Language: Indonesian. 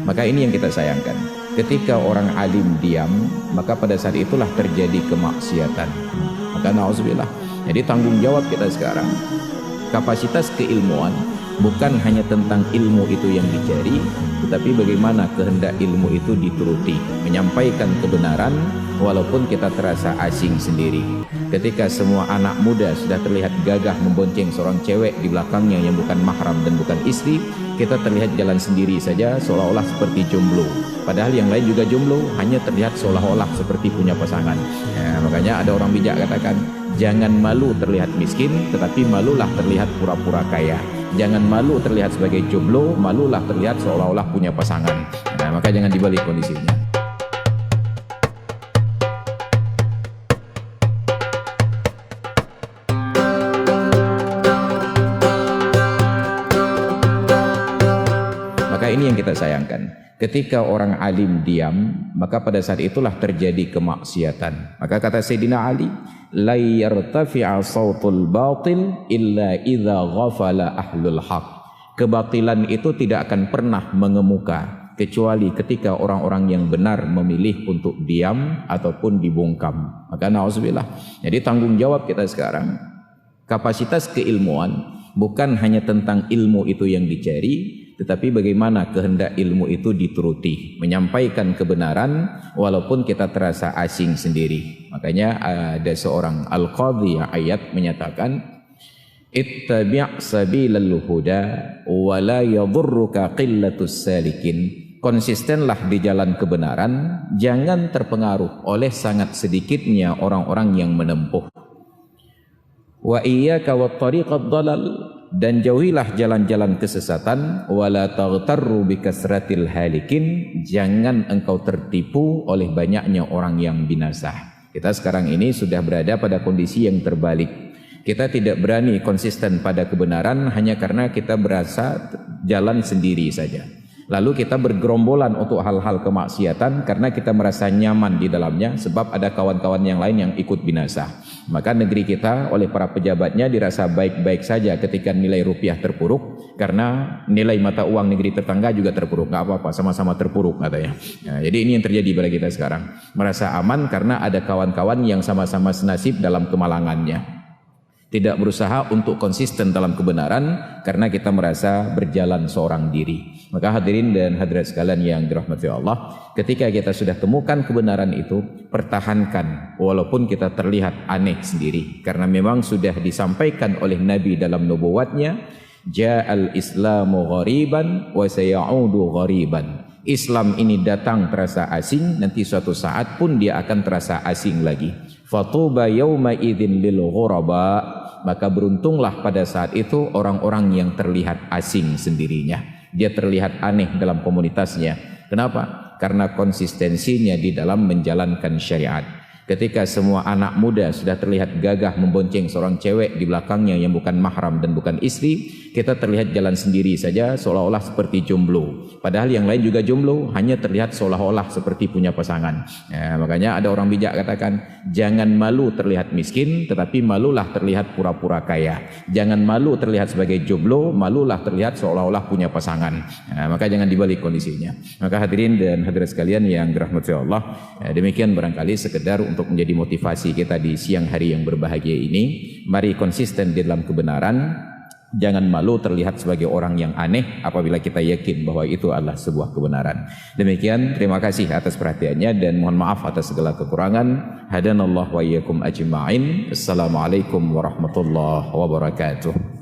Maka ini yang kita sayangkan. Ketika orang alim diam, maka pada saat itulah terjadi kemaksiatan. Maka na'udzubillah. Jadi tanggung jawab kita sekarang, kapasitas keilmuan bukan hanya tentang ilmu itu yang dicari, tetapi bagaimana kehendak ilmu itu dituruti, menyampaikan kebenaran walaupun kita terasa asing sendiri. Ketika semua anak muda sudah terlihat gagah membonceng seorang cewek di belakangnya yang bukan mahram dan bukan istri, kita terlihat jalan sendiri saja seolah-olah seperti jomblo. Padahal yang lain juga jomblo, hanya terlihat seolah-olah seperti punya pasangan. Ya, makanya ada orang bijak katakan, jangan malu terlihat miskin, tetapi malulah terlihat pura-pura kaya. Jangan malu terlihat sebagai jomblo, malulah terlihat seolah-olah punya pasangan. Nah, maka jangan dibalik kondisinya. Maka ini yang kita sayangkan. Ketika orang alim diam, maka pada saat itulah terjadi kemaksiatan. Maka kata Sayyidina Ali, la yartafi'a sautul batil illa idza ghafala ahlul haq. Kebatilan itu tidak akan pernah mengemuka kecuali ketika orang-orang yang benar memilih untuk diam ataupun dibungkam. Maka na'udzubillah. Jadi tanggung jawab kita sekarang, kapasitas keilmuan bukan hanya tentang ilmu itu yang dicari, tetapi bagaimana kehendak ilmu itu dituruti, menyampaikan kebenaran walaupun kita terasa asing sendiri. Makanya ada seorang al-qadhi ayat menyatakan, ittabi' sabilal huda wa la yadhurruka qillatus salikin. Konsistenlah di jalan kebenaran, jangan terpengaruh oleh sangat sedikitnya orang-orang yang menempuh. Wa iyyaka wat tariqad dhalal, dan jauhilah jalan-jalan kesesatan. Wala taghtarru bikasratil halikin, jangan engkau tertipu oleh banyaknya orang yang binasa. Kita sekarang ini sudah berada pada kondisi yang terbalik. Kita tidak berani konsisten pada kebenaran hanya karena kita berasa jalan sendiri saja. Lalu kita bergerombolan untuk hal-hal kemaksiatan karena kita merasa nyaman di dalamnya sebab ada kawan-kawan yang lain yang ikut binasa. Maka negeri kita oleh para pejabatnya dirasa baik-baik saja ketika nilai rupiah terpuruk, karena nilai mata uang negeri tetangga juga terpuruk. Nggak apa-apa, sama-sama terpuruk katanya. Nah, jadi ini yang terjadi pada kita sekarang. Merasa aman karena ada kawan-kawan yang sama-sama senasib dalam kemalangannya. Tidak berusaha untuk konsisten dalam kebenaran karena kita merasa berjalan seorang diri. Maka hadirin dan hadirat sekalian yang dirahmati Allah, ketika kita sudah temukan kebenaran itu, pertahankan walaupun kita terlihat aneh sendiri, karena memang sudah disampaikan oleh Nabi dalam nubuwatnya, ja'al islamu ghariban wa sayaudu ghariban. Islam ini datang terasa asing, nanti suatu saat pun dia akan terasa asing lagi. Fatuba yauma idzin lil ghuraba, maka beruntunglah pada saat itu orang-orang yang terlihat asing sendirinya. Dia terlihat aneh dalam komunitasnya. Kenapa? Karena konsistensinya di dalam menjalankan syariat. Ketika semua anak muda sudah terlihat gagah membonceng seorang cewek di belakangnya yang bukan mahram dan bukan istri, kita terlihat jalan sendiri saja seolah-olah seperti jomblo. Padahal yang lain juga jomblo, hanya terlihat seolah-olah seperti punya pasangan. Ya, makanya ada orang bijak katakan, jangan malu terlihat miskin, tetapi malulah terlihat pura-pura kaya. Jangan malu terlihat sebagai jomblo, malulah terlihat seolah-olah punya pasangan. Ya, maka jangan dibalik kondisinya. Maka hadirin dan hadirat sekalian yang dirahmati Allah, ya, demikian barangkali sekedar untuk menjadi motivasi kita di siang hari yang berbahagia ini. Mari konsisten di dalam kebenaran. Jangan malu terlihat sebagai orang yang aneh apabila kita yakin bahwa itu adalah sebuah kebenaran. Demikian, terima kasih atas perhatiannya dan mohon maaf atas segala kekurangan. Hadanallahu wa iyyakum ajma'in. Assalamualaikum warahmatullahi wabarakatuh.